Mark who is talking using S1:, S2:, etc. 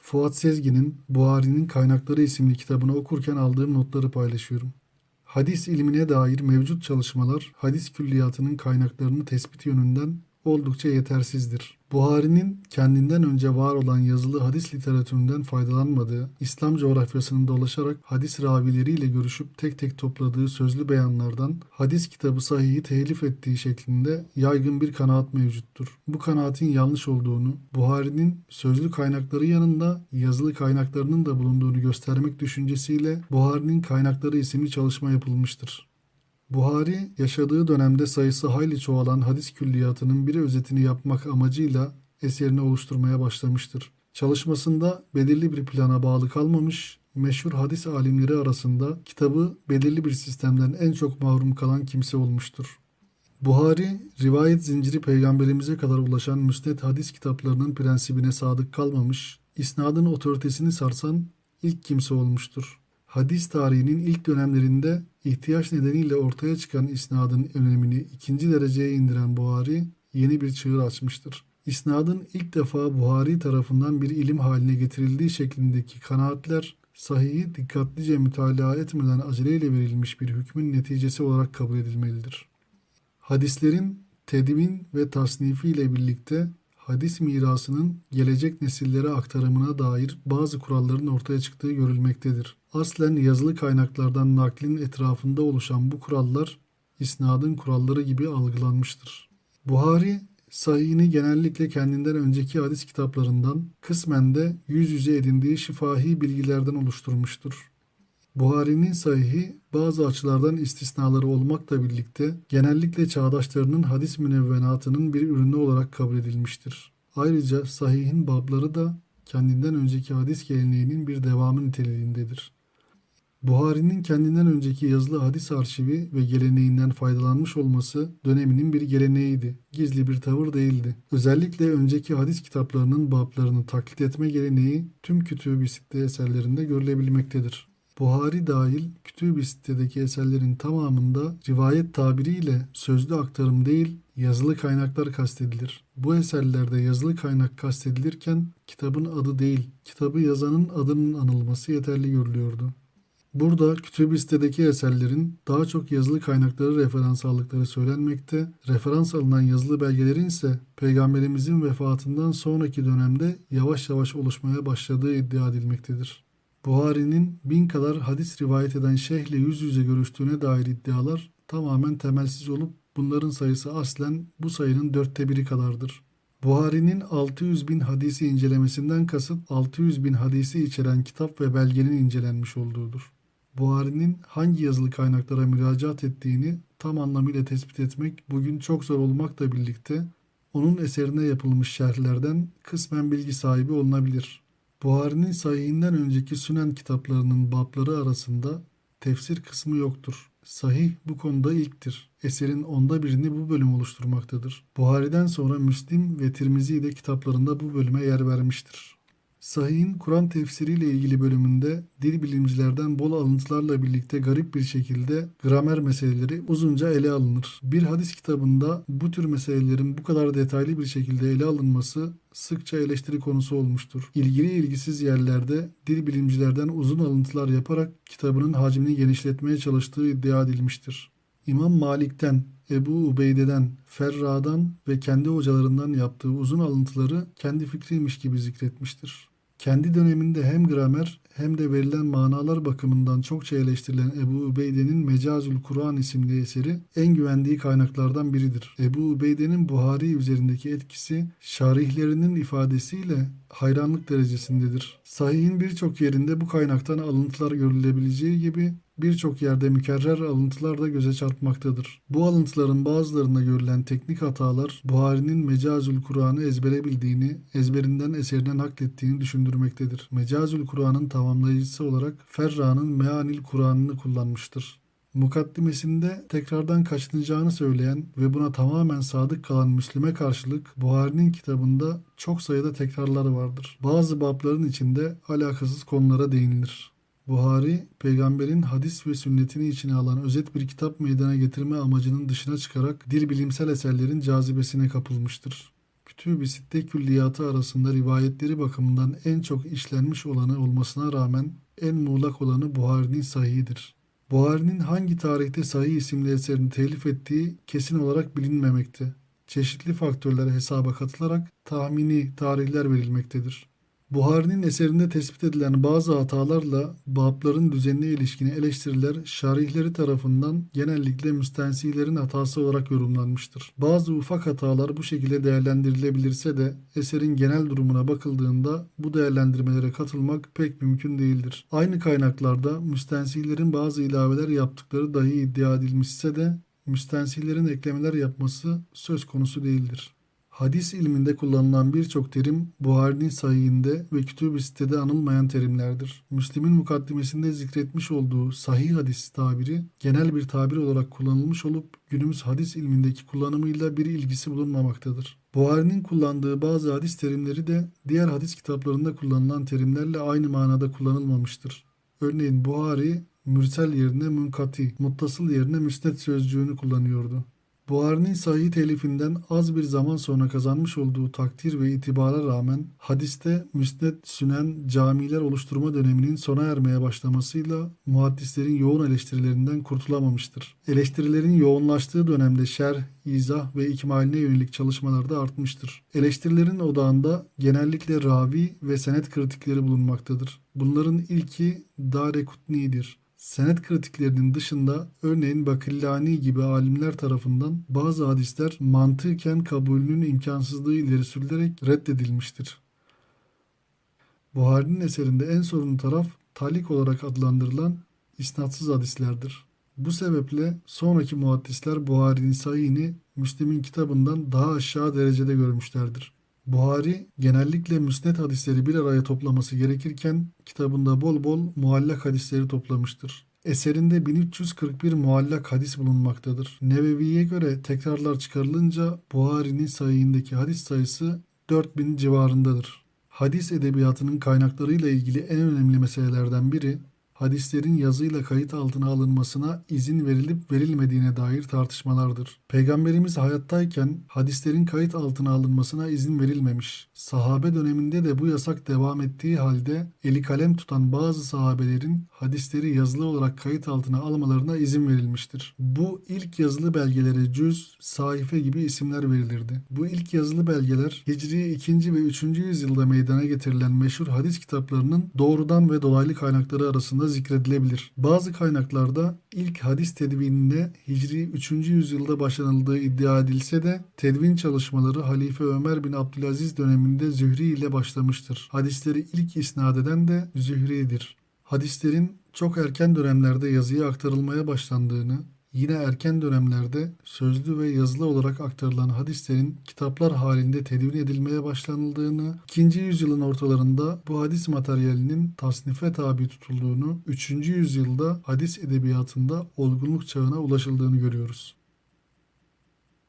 S1: Fuat Sezgin'in Buhari'nin Kaynakları isimli kitabını okurken aldığım notları paylaşıyorum. Hadis ilmine dair mevcut çalışmalar hadis külliyatının kaynaklarını tespit yönünden oldukça yetersizdir. Buhari'nin kendinden önce var olan yazılı hadis literatüründen faydalanmadığı, İslam coğrafyasını dolaşarak hadis ravileriyle görüşüp tek tek topladığı sözlü beyanlardan hadis kitabı sahihi telif ettiği şeklinde yaygın bir kanaat mevcuttur. Bu kanaatin yanlış olduğunu, Buhari'nin sözlü kaynakları yanında yazılı kaynaklarının da bulunduğunu göstermek düşüncesiyle Buhari'nin Kaynakları isimli çalışma yapılmıştır. Buhari, yaşadığı dönemde sayısı hayli çoğalan hadis külliyatının bir özetini yapmak amacıyla eserini oluşturmaya başlamıştır. Çalışmasında belirli bir plana bağlı kalmamış, meşhur hadis alimleri arasında kitabı belirli bir sistemden en çok mahrum kalan kimse olmuştur. Buhari, rivayet zinciri peygamberimize kadar ulaşan müsned hadis kitaplarının prensibine sadık kalmamış, isnadın otoritesini sarsan ilk kimse olmuştur. Hadis tarihinin ilk dönemlerinde ihtiyaç nedeniyle ortaya çıkan isnadın önemini ikinci dereceye indiren Buhari yeni bir çığır açmıştır. İsnadın ilk defa Buhari tarafından bir ilim haline getirildiği şeklindeki kanaatler sahihi dikkatlice mütalaa etmeden aceleyle verilmiş bir hükmün neticesi olarak kabul edilmelidir. Hadislerin tedvin ve tasnifi ile birlikte hadis mirasının gelecek nesillere aktarımına dair bazı kuralların ortaya çıktığı görülmektedir. Aslen yazılı kaynaklardan naklin etrafında oluşan bu kurallar isnadın kuralları gibi algılanmıştır. Buhari, sahihini genellikle kendinden önceki hadis kitaplarından, kısmen de yüz yüze edindiği şifahi bilgilerden oluşturmuştur. Buhari'nin sahihi bazı açılardan istisnaları olmakla birlikte genellikle çağdaşlarının hadis münevvenatının bir ürünü olarak kabul edilmiştir. Ayrıca sahihin babları da kendinden önceki hadis geleneğinin bir devamı niteliğindedir. Buhari'nin kendinden önceki yazılı hadis arşivi ve geleneğinden faydalanmış olması döneminin bir geleneğiydi. Gizli bir tavır değildi. Özellikle önceki hadis kitaplarının bablarını taklit etme geleneği tüm Kütüb-i Sitte eserlerinde görülebilmektedir. Buhari dahil Kütüb-i Sitte'deki eserlerin tamamında rivayet tabiriyle sözlü aktarım değil, yazılı kaynaklar kastedilir. Bu eserlerde yazılı kaynak kastedilirken kitabın adı değil, kitabı yazanın adının anılması yeterli görülüyordu. Burada Kütüb-i Sitte'deki eserlerin daha çok yazılı kaynakları referans aldıkları söylenmekte, referans alınan yazılı belgelerin ise Peygamberimizin vefatından sonraki dönemde yavaş yavaş oluşmaya başladığı iddia edilmektedir. Buhari'nin 1000 kadar hadis rivayet eden şeyhle yüz yüze görüştüğüne dair iddialar tamamen temelsiz olup bunların sayısı aslen bu sayının 1/4 kadardır. Buhari'nin 600 bin hadisi incelemesinden kasıt 600 bin hadisi içeren kitap ve belgenin incelenmiş olduğudur. Buhari'nin hangi yazılı kaynaklara müracaat ettiğini tam anlamıyla tespit etmek bugün çok zor olmakla birlikte onun eserine yapılmış şerhlerden kısmen bilgi sahibi olunabilir. Buhari'nin sahihinden önceki Sünen kitaplarının babları arasında tefsir kısmı yoktur. Sahih bu konuda ilktir. Eserin 1/10'ini bu bölüm oluşturmaktadır. Buhari'den sonra Müslim ve Tirmizi de kitaplarında bu bölüme yer vermiştir. Sahih'in Kur'an tefsiriyle ilgili bölümünde dil bilimcilerden bol alıntılarla birlikte garip bir şekilde gramer meseleleri uzunca ele alınır. Bir hadis kitabında bu tür meselelerin bu kadar detaylı bir şekilde ele alınması sıkça eleştiri konusu olmuştur. İlgili ilgisiz yerlerde dil bilimcilerden uzun alıntılar yaparak kitabının hacmini genişletmeye çalıştığı iddia edilmiştir. İmam Malik'ten, Ebu Ubeyde'den, Ferra'dan ve kendi hocalarından yaptığı uzun alıntıları kendi fikriymiş gibi zikretmiştir. Kendi döneminde hem gramer hem de verilen manalar bakımından çokça eleştirilen Ebu Ubeyde'nin Mecazül Kur'an isimli eseri en güvendiği kaynaklardan biridir. Ebu Ubeyde'nin Buhari üzerindeki etkisi şarihlerinin ifadesiyle hayranlık derecesindedir. Sahih'in birçok yerinde bu kaynaktan alıntılar görülebileceği gibi birçok yerde mükerrer alıntılar da göze çarpmaktadır. Bu alıntıların bazılarında görülen teknik hatalar Buhari'nin Mecazül Kur'an'ı ezbere bildiğini, ezberinden eserine naklettiğini düşündürmektedir. Mecazül Kur'an'ın tamamlayıcısı olarak Ferra'nın Meanil Kur'an'ını kullanmıştır. Mukaddimesinde tekrardan kaçınacağını söyleyen ve buna tamamen sadık kalan Müslim'e karşılık Buhari'nin kitabında çok sayıda tekrarlar vardır. Bazı babların içinde alakasız konulara değinilir. Buhari, peygamberin hadis ve sünnetini içine alan özet bir kitap meydana getirme amacının dışına çıkarak dil bilimsel eserlerin cazibesine kapılmıştır. Kütüb-i Sitte külliyatı arasında rivayetleri bakımından en çok işlenmiş olanı olmasına rağmen en muğlak olanı Buhari'nin Sahih'idir. Buhari'nin hangi tarihte Sahih isimli eserini telif ettiği kesin olarak bilinmemekte. Çeşitli faktörler hesaba katılarak tahmini tarihler verilmektedir. Buhari'nin eserinde tespit edilen bazı hatalarla babların düzenine ilişkin eleştiriler şarihleri tarafından genellikle müstensilerin hatası olarak yorumlanmıştır. Bazı ufak hatalar bu şekilde değerlendirilebilirse de eserin genel durumuna bakıldığında bu değerlendirmelere katılmak pek mümkün değildir. Aynı kaynaklarda müstensilerin bazı ilaveler yaptıkları dahi iddia edilmişse de müstensillerin eklemeler yapması söz konusu değildir. Hadis ilminde kullanılan birçok terim Buhari'nin Sahih'inde ve Kütüb-i Sitte'de anılmayan terimlerdir. Müslim'in mukaddimesinde zikretmiş olduğu sahih hadis tabiri genel bir tabir olarak kullanılmış olup günümüz hadis ilmindeki kullanımıyla bir ilgisi bulunmamaktadır. Buhari'nin kullandığı bazı hadis terimleri de diğer hadis kitaplarında kullanılan terimlerle aynı manada kullanılmamıştır. Örneğin Buhari mürsel yerine münkati, muttasıl yerine müsned sözcüğünü kullanıyordu. Buhari'nin sahih telifinden az bir zaman sonra kazanmış olduğu takdir ve itibara rağmen hadiste müsned, sünen, camiler oluşturma döneminin sona ermeye başlamasıyla muhaddislerin yoğun eleştirilerinden kurtulamamıştır. Eleştirilerin yoğunlaştığı dönemde şerh, izah ve ikmaline yönelik çalışmalar da artmıştır. Eleştirilerin odağında genellikle ravi ve senet kritikleri bulunmaktadır. Bunların ilki Darekutni'dir. Senet kritiklerinin dışında örneğin Bakillani gibi alimler tarafından bazı hadisler mantıken kabulünün imkansızlığı ileri sürülerek reddedilmiştir. Buhari'nin eserinde en sorunlu taraf talik olarak adlandırılan isnatsız hadislerdir. Bu sebeple sonraki muhaddisler Buhari'nin Sahih'ini Müslim'in kitabından daha aşağı derecede görmüşlerdir. Buhari genellikle müsned hadisleri bir araya toplaması gerekirken kitabında bol bol muallak hadisleri toplamıştır. Eserinde 1341 muallak hadis bulunmaktadır. Nevevi'ye göre tekrarlar çıkarılınca Buhari'nin Sahih'indeki hadis sayısı 4000 civarındadır. Hadis edebiyatının kaynaklarıyla ilgili en önemli meselelerden biri, hadislerin yazıyla kayıt altına alınmasına izin verilip verilmediğine dair tartışmalardır. Peygamberimiz hayattayken hadislerin kayıt altına alınmasına izin verilmemiş. Sahabe döneminde de bu yasak devam ettiği halde eli kalem tutan bazı sahabelerin hadisleri yazılı olarak kayıt altına almalarına izin verilmiştir. Bu ilk yazılı belgelere cüz, sahife gibi isimler verilirdi. Bu ilk yazılı belgeler Hicri 2. ve 3. yüzyılda meydana getirilen meşhur hadis kitaplarının doğrudan ve dolaylı kaynakları arasında zikredilebilir. Bazı kaynaklarda ilk hadis tedvinine Hicri 3. yüzyılda başlanıldığı iddia edilse de tedvin çalışmaları Halife Ömer bin Abdülaziz döneminde Zühri ile başlamıştır. Hadisleri ilk isnad eden de Zühri'dir. Hadislerin çok erken dönemlerde yazıya aktarılmaya başlandığını, yine erken dönemlerde sözlü ve yazılı olarak aktarılan hadislerin kitaplar halinde tedvin edilmeye başlanıldığını, 2. yüzyılın ortalarında bu hadis materyalinin tasnife tabi tutulduğunu, 3. yüzyılda hadis edebiyatında olgunluk çağına ulaşıldığını görüyoruz.